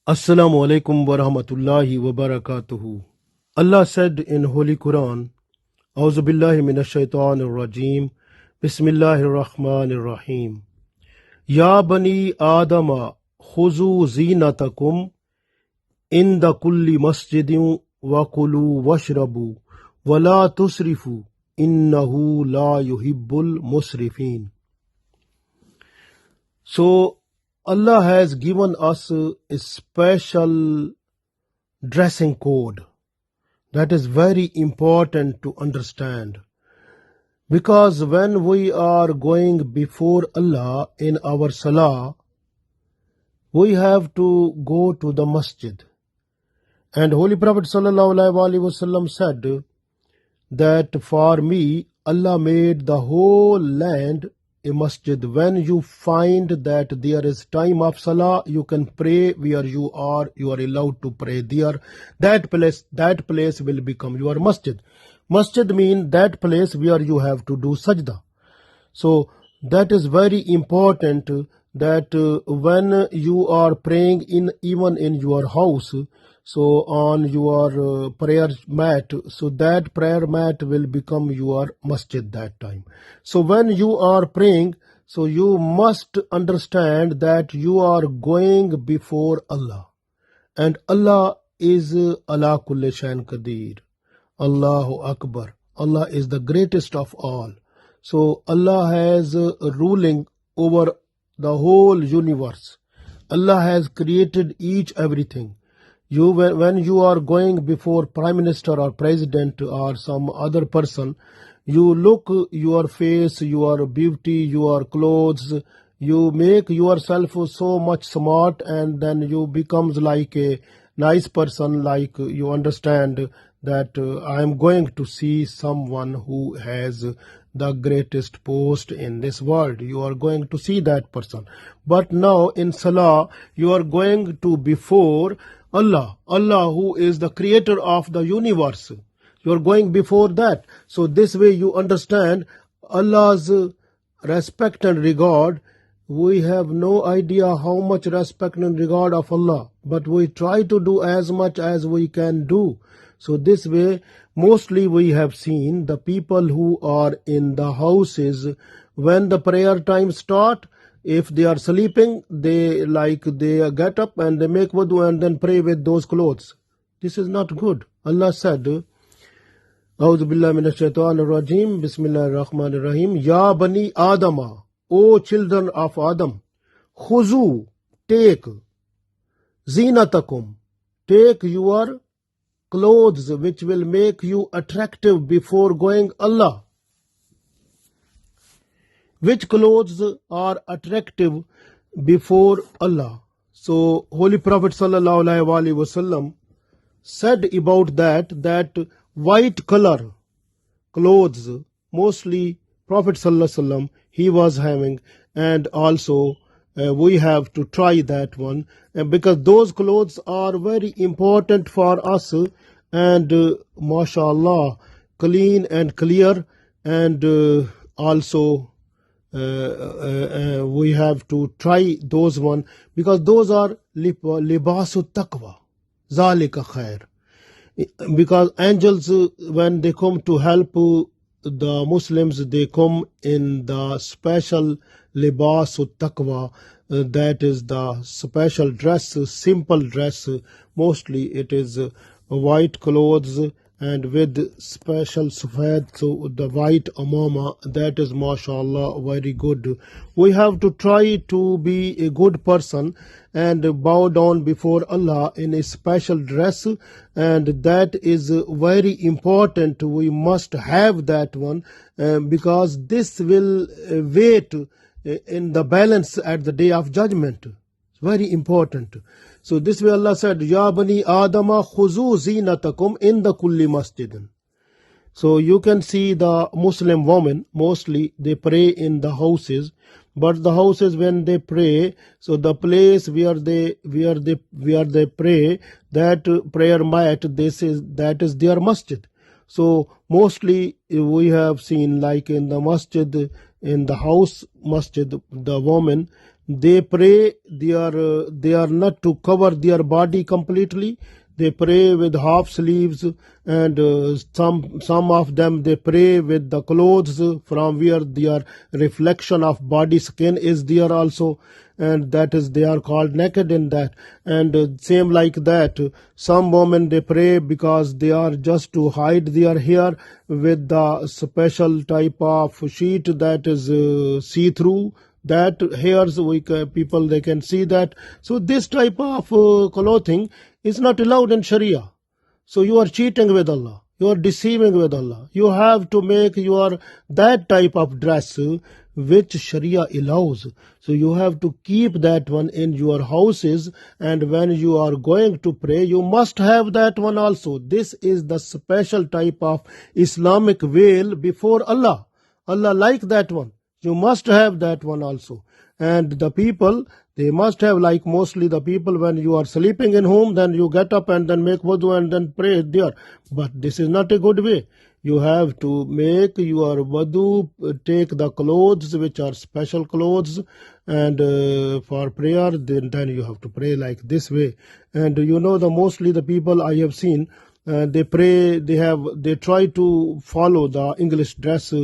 Assalamu alaikum wa rahmatullahi wa barakatuhu. Allah said in Holy Quran, Auzu billahi minash shaitanir rajim, Bismillahir Rahmanir Rahim. Ya bani Adama khuzu zinatakum inda kulli masjidin wa kulu washrabu wa la tusrifu innahu la yuhibbul musrifin. So Allah has given us a special dressing code that is very important to understand, because when we are going before Allah in our salah, we have to go to the masjid. And Holy Prophet ﷺ said that for me Allah made the whole land a masjid. When you find that there is time of salah, you can pray where you are allowed to pray there. That place will become your masjid. Masjid means that place where you have to do sajda. So that is very important, that when you are praying even in your house, so on your prayer mat, so that prayer mat will become your masjid that time. So when you are praying, so you must understand that you are going before Allah, and Allah is ala kulli shayin qadir. Allahu Akbar. Allah is the greatest of all. So Allah has ruling over the whole universe. Allah has created everything. When you are going before Prime Minister or President or some other person, you look your face, your beauty, your clothes, you make yourself so much smart, and then you becomes like a nice person, like you understand that I am going to see someone who has the greatest post in this world. You are going to see that person. But now in Salah, you are going to before Allah who is the creator of the universe. You are going before that. So this way you understand Allah's respect and regard. We have no idea how much respect and regard of Allah, but we try to do as much as we can do. So this way, mostly we have seen the people who are in the houses, when the prayer time start, if they are sleeping, they get up and they make wudu and then pray with those clothes. This is not good. Allah said, Auzu billahi minash shaitanir rajim, Bismillahir Rahmanir Rahim. Ya bani Adama, O children of Adam, khuzu, take, zinatakum, take your clothes which will make you attractive before going Allah. Which clothes are attractive before Allah? So Holy Prophet ﷺ said about that white color clothes, mostly Prophet ﷺ he was having, and also we have to try that one, because those clothes are very important for us, and mashallah, clean and clear, and also we have to try those one, because those are libasu taqwa, zalika khair. Because angels, when they come to help the Muslims, they come in the special libasu taqwa, that is the special dress, simple dress. Mostly it is white clothes and with special sufed, so the white amama, that is mashallah very good. We have to try to be a good person and bow down before Allah in a special dress, and that is very important. We must have that one, because this will wait in the balance at the day of judgment. It's very important. So this way Allah said, Ya bani Adama khuzu zinatakum inda kulli masjidin. So you can see the Muslim women, mostly they pray in the houses, but the houses when they pray, so the place where they pray, that prayer mat, that is their masjid. So mostly we have seen, like in the masjid, in the house masjid, the woman, they pray, they are not to cover their body completely. They pray with half sleeves, and some of them they pray with the clothes from where their reflection of body skin is there also, and that is they are called naked in that. And same like that, some women they pray because they are just to hide their hair with the special type of sheet that is see-through. That hairs people they can see that. So this type of clothing is not allowed in Sharia. So you are cheating with Allah, you are deceiving with Allah. You have to make your that type of dress which Sharia allows. So you have to keep that one in your houses, and when you are going to pray you must have that one also. This is the special type of Islamic veil before Allah. Allah like that one. You must have that one also. And the people, they must have, like mostly the people, when you are sleeping in home, then you get up and then make wudu and then pray there. But this is not a good way. You have to make your wudu, take the clothes which are special clothes, and for prayer, then you have to pray like this way. And you know, the mostly the people I have seen, they pray, they try to follow the English dress,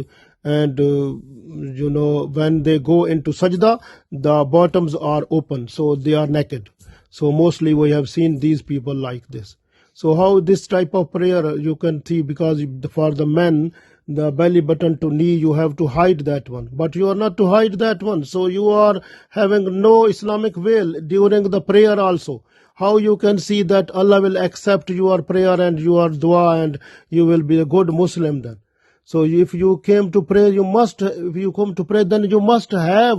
and you know, when they go into sajda, the bottoms are open, so they are naked. So mostly we have seen these people like this. So how this type of prayer you can see, because for the men, the belly button to knee, you have to hide that one, but you are not to hide that one. So you are having no Islamic veil during the prayer also. How you can see that Allah will accept your prayer and your dua, and you will be a good Muslim then? So if you came to pray, if you come to pray, then you must have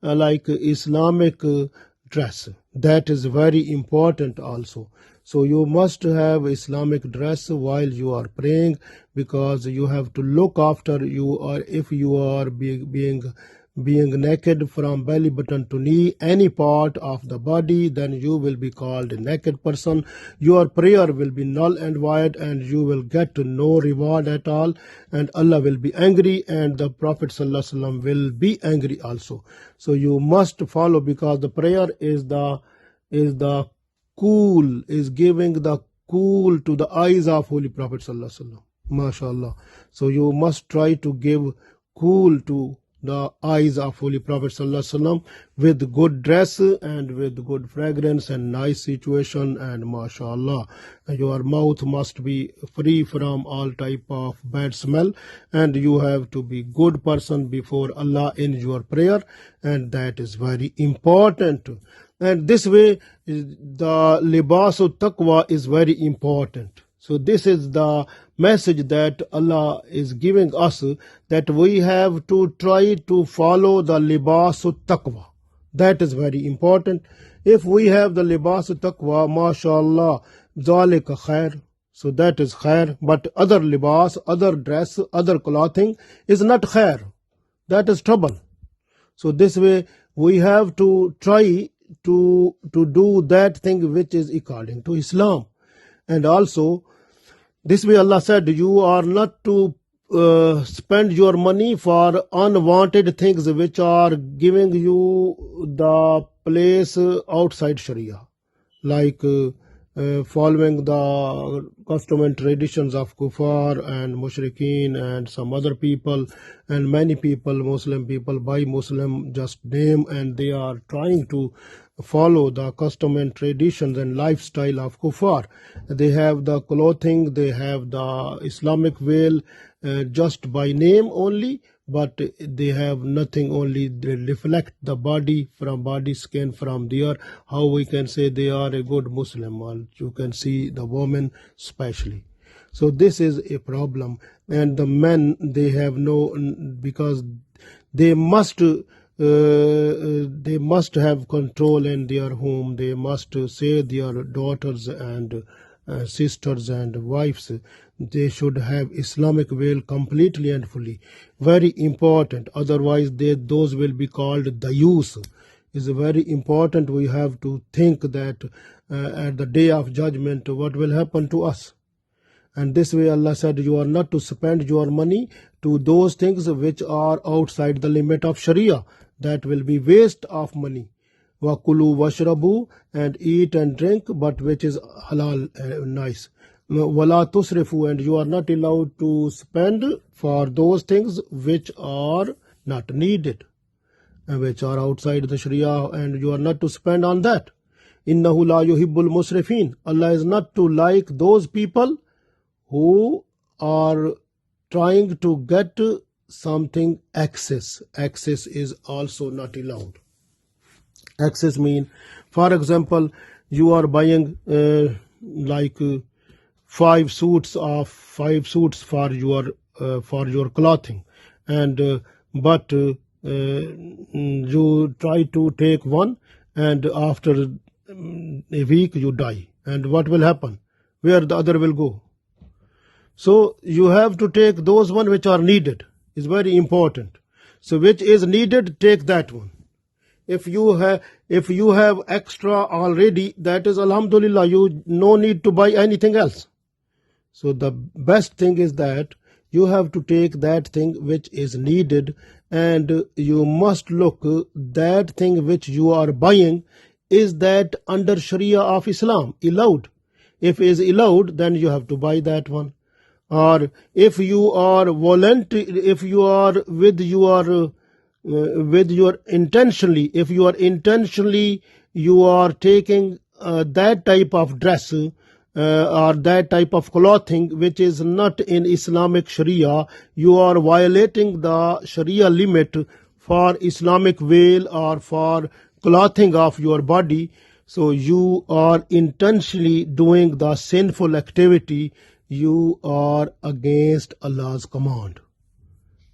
like Islamic dress. That is very important also. So you must have Islamic dress while you are praying, because you have to look after you, or if you are being naked from belly button to knee, any part of the body, then you will be called a naked person. Your prayer will be null and void, and you will get no reward at all, and Allah will be angry, and the Prophet ﷺ will be angry also. So you must follow, because the prayer is the cool, is giving the cool to the eyes of Holy Prophet ﷺ. MashaAllah. So you must try to give cool to the eyes of Holy Prophet ﷺ with good dress and with good fragrance and nice situation, and mashallah, your mouth must be free from all type of bad smell, and you have to be good person before Allah in your prayer, and that is very important. And this way the libasul taqwa is very important. So this is the message that Allah is giving us, that we have to try to follow the libasul taqwa. That is very important. If we have the libasul taqwa, mashallah, zalika khair. So that is khair. But other libas, other dress, other clothing is not khair. That is trouble. So this way we have to try to do that thing which is according to Islam. And also, this way Allah said, you are not to spend your money for unwanted things which are giving you the place outside Sharia, like following the custom and traditions of kuffar and mushrikeen and some other people, and many people, Muslim people, by Muslim just name, and they are trying to follow the custom and traditions and lifestyle of kuffar. They have the clothing, they have the Islamic veil just by name only, but they have nothing, only they reflect the body from body skin from there. How we can say they are a good Muslim? Well, you can see the women especially. So this is a problem. And the men, they have no, because they must have control in their home. They must say their daughters and sisters and wives, they should have Islamic veil completely and fully. Very important. Otherwise those will be called dayus. Is very important. We have to think that at the day of judgment, what will happen to us. And this way Allah said, you are not to spend your money to those things which are outside the limit of Sharia. that will be waste of money. وَكُلُوا وَاشْرَبُوا, and eat and drink, but which is halal, nice. وَلَا تُسْرِفُوا, and you are not allowed to spend for those things which are not needed, which are outside the Sharia, and you are not to spend on that. إِنَّهُ لَا يُحِبُّ الْمُسْرِفِينَ. Allah is not to like those people who are trying to get something excess. Excess is also not allowed. Excess mean, for example, you are buying like 5 suits for your clothing, and but you try to take one, and after a week you die, and what will happen? Where the other will go? So you have to take those one which are needed. It's very important. So which is needed, take that one. If you have extra already, that is alhamdulillah, you no need to buy anything else. So the best thing is that you have to take that thing which is needed, and you must look that thing which you are buying, is that under Sharia of Islam allowed? If is allowed, then you have to buy that one. Or if you are if you are with your intentionally, if you are intentionally, you are taking that type of dress or that type of clothing which is not in Islamic Sharia, you are violating the Sharia limit for Islamic veil or for clothing of your body. So you are intentionally doing the sinful activity. You are against Allah's command.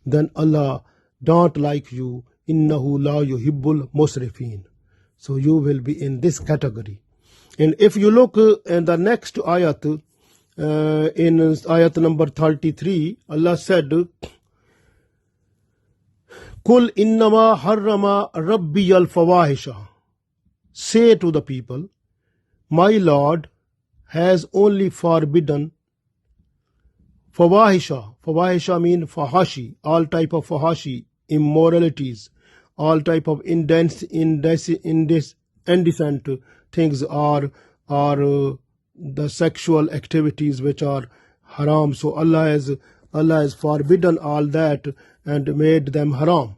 Then Allah don't like you. Innahu la yuhibbul musrifin. So you will be in this category. And if you look in the next ayat, in ayat number 33, Allah said, Kul innama harrama rabbi al-fawahisha. Say to the people, my Lord has only forbidden fawahisha. Fawahisha mean fahashi, all type of fahashi, immoralities, all type of indecent things are the sexual activities which are haram. So Allah has forbidden all that and made them haram.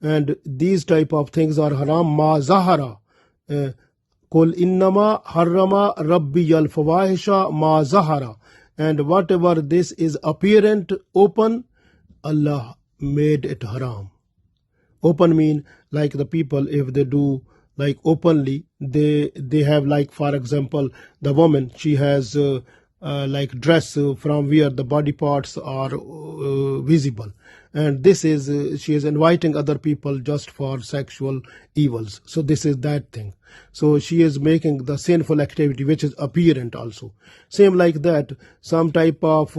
And these type of things are haram. Ma zahara. Kul innama harrama rabbi al fawahisha ma zahara. And whatever this is apparent, open, Allah made it haram. Open mean like the people, if they do like openly, they have, like for example, the woman, she has like dress from where the body parts are visible, and this is she is inviting other people just for sexual evils. So this is that thing. So she is making the sinful activity which is apparent also. Same like that, some type of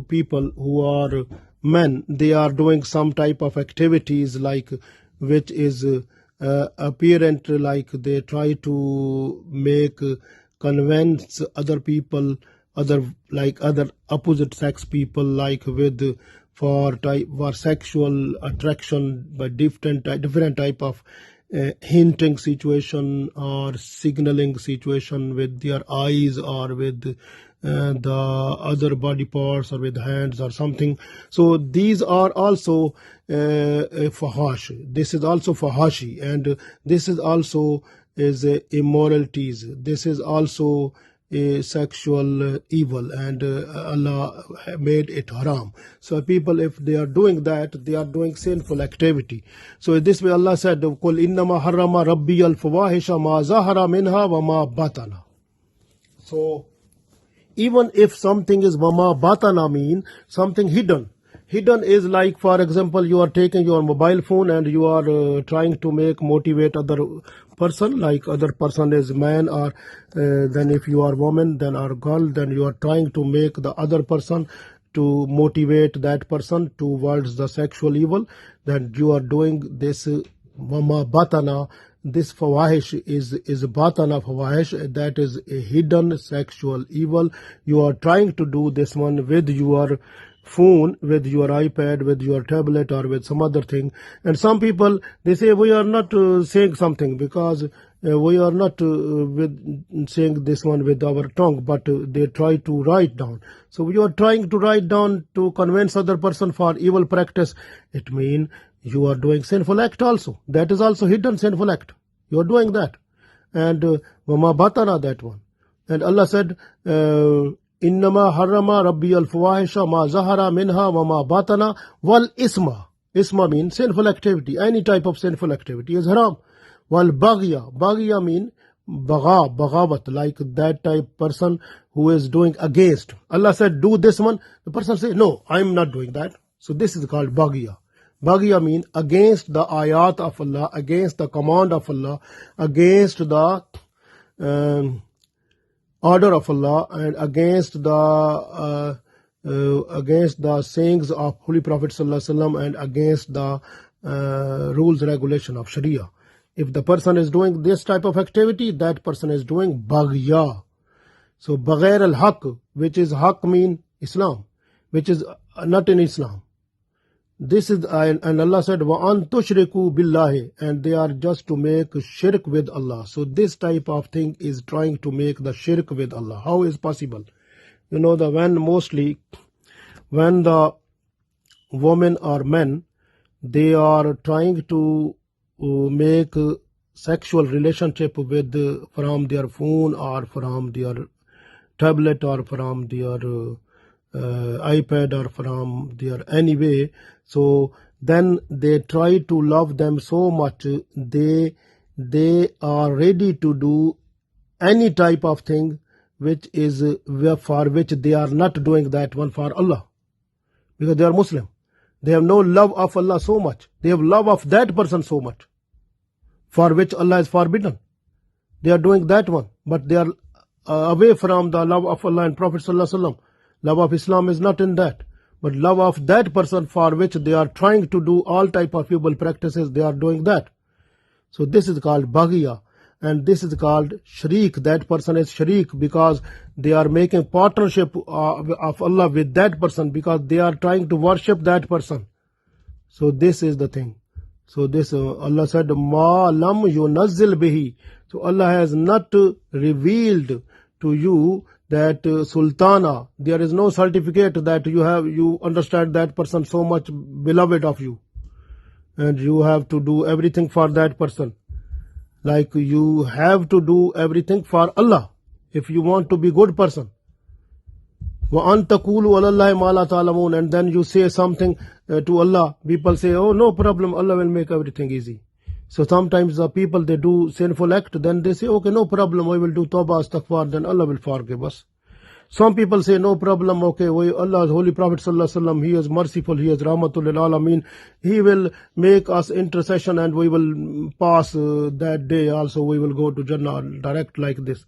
people who are men, they are doing some type of activities like which is apparent, like they try to convince other people, other opposite sex people, like with for sexual attraction by different type of hinting situation or signaling situation with their eyes or with the other body parts or with hands or something. So these are also fahash. This is also fahashi, and this is also is immoralities. This is also a sexual evil, and Allah made it haram. So people, if they are doing that, they are doing sinful activity. So this way Allah said, Qul innama harrama rabbi al-fawahisha ma zahara minha wa ma batana. So even if something is wama batana, mean something hidden. Hidden is like, for example, you are taking your mobile phone and you are trying to motivate other person, like other person is man, or then if you are woman, then or girl, then you are trying to make the other person to motivate that person towards the sexual evil. Then you are doing this wama batana. This fawahish is batana fawahish, that is a hidden sexual evil. You are trying to do this one with your phone, with your iPad, with your tablet, or with some other thing. And some people, they say we are not saying something because we are not saying this one with our tongue, but they try to write down. So you are trying to write down to convince other person for evil practice. It means you are doing sinful act also. That is also hidden sinful act. You are doing that. And wama batana, that one. And Allah said, Innama harrama rabbi al-fawahisha ma zahara minha wa ma batana wal isma. Isma means sinful activity. Any type of sinful activity is haram. Wal baghya. Baghya mean bagawat, like that type person who is doing against. Allah said, do this one. The person say, no, I am not doing that. So this is called baghya. Baghya mean against the ayat of Allah, against the command of Allah, against the order of Allah, and against the sayings of Holy Prophet ﷺ, and against the rules regulation of Sharia. If the person is doing this type of activity, that person is doing baghya. So baghair al-haq, which is haq mean Islam, which is not in Islam. This is, and Allah said, وَأَن تُشْرِكُوا بِاللَّهِ, and they are just to make shirk with Allah. So this type of thing is trying to make the shirk with Allah. How is possible? You know, when the women or men, they are trying to make sexual relationship with from their phone or from their tablet or from their iPad or from their any way. So then they try to love them so much, they are ready to do any type of thing which is for which they are not doing that one for Allah, because they are Muslim. They have no love of Allah so much. They have love of that person so much, for which Allah is forbidden. They are doing that one, but they are away from the love of Allah and Prophet ﷺ. Love of Islam is not in that, but love of that person for which they are trying to do all type of evil practices, they are doing that. So this is called baghya, and this is called sharik. That person is sharik because they are making partnership of Allah with that person, because they are trying to worship that person. So this is the thing. So this Allah said, ma lam yunazzil bihi. So Allah has not revealed to you that sultana, there is no certificate that you understand that person so much beloved of you, and you have to do everything for that person. Like you have to do everything for Allah if you want to be good person. وَأَن تَقُولُوا عَلَى اللَّهِ مَا لَا تَعْلَمُونَ, and then you say something to Allah. People say, oh, no problem, Allah will make everything easy. So sometimes the people, they do sinful act, then they say, okay, no problem, we will do tawbah, astaghfar, then Allah will forgive us. Some people say, no problem, okay, Allah's Holy Prophet ﷺ, he is merciful, he is rahmatul lil alameen, he will make us intercession and we will pass that day also, we will go to Jannah direct like this.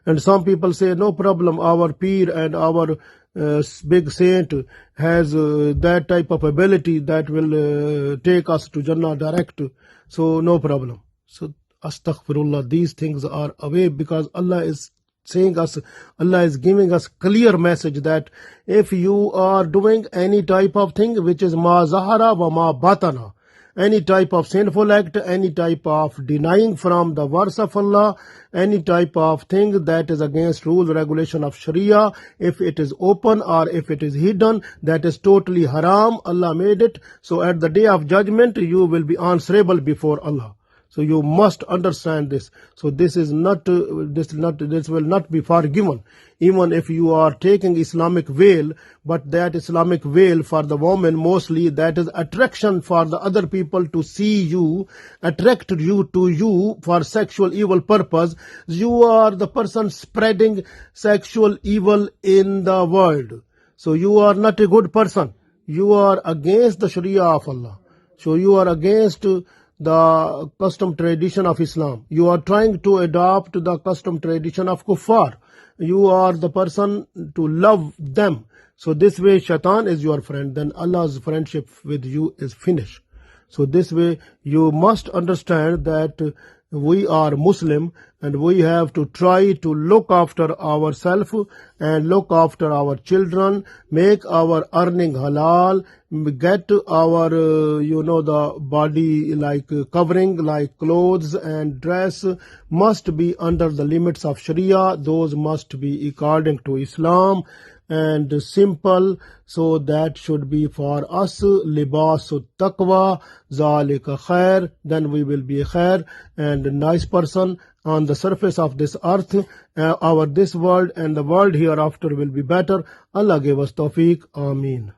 And some people say, no problem, our Peer and our big saint has that type of ability that will take us to Jannah direct. So no problem. So astaghfirullah, these things are away, because Allah is saying us, Allah is giving us clear message that if you are doing any type of thing which is ma zahara wa ma batana, any type of sinful act, any type of denying from the words of Allah, any type of thing that is against rules, regulation of Sharia, if it is open or if it is hidden, that is totally haram. Allah made it. So at the day of judgment, you will be answerable before Allah. So you must understand this. So this will not be forgiven, even if you are taking Islamic veil. But that Islamic veil for the woman, mostly that is attraction for the other people to see you, attract you to you for sexual evil purpose. You are the person spreading sexual evil in the world. So you are not a good person. You are against the Sharia of Allah. So you are against the custom tradition of Islam. You are trying to adopt the custom tradition of kuffar. You are the person to love them. So this way shaitan is your friend, then Allah's friendship with you is finished. So this way you must understand that we are Muslim and we have to try to look after ourselves and look after our children, make our earning halal, get our the body like covering, like clothes and dress must be under the limits of Sharia. Those must be according to Islam and simple, so that should be for us libasu taqwa zalika khair, then we will be a khair and a nice person on the surface of this earth. Our this world and the world hereafter will be better. Allah give us tawfiq. Ameen.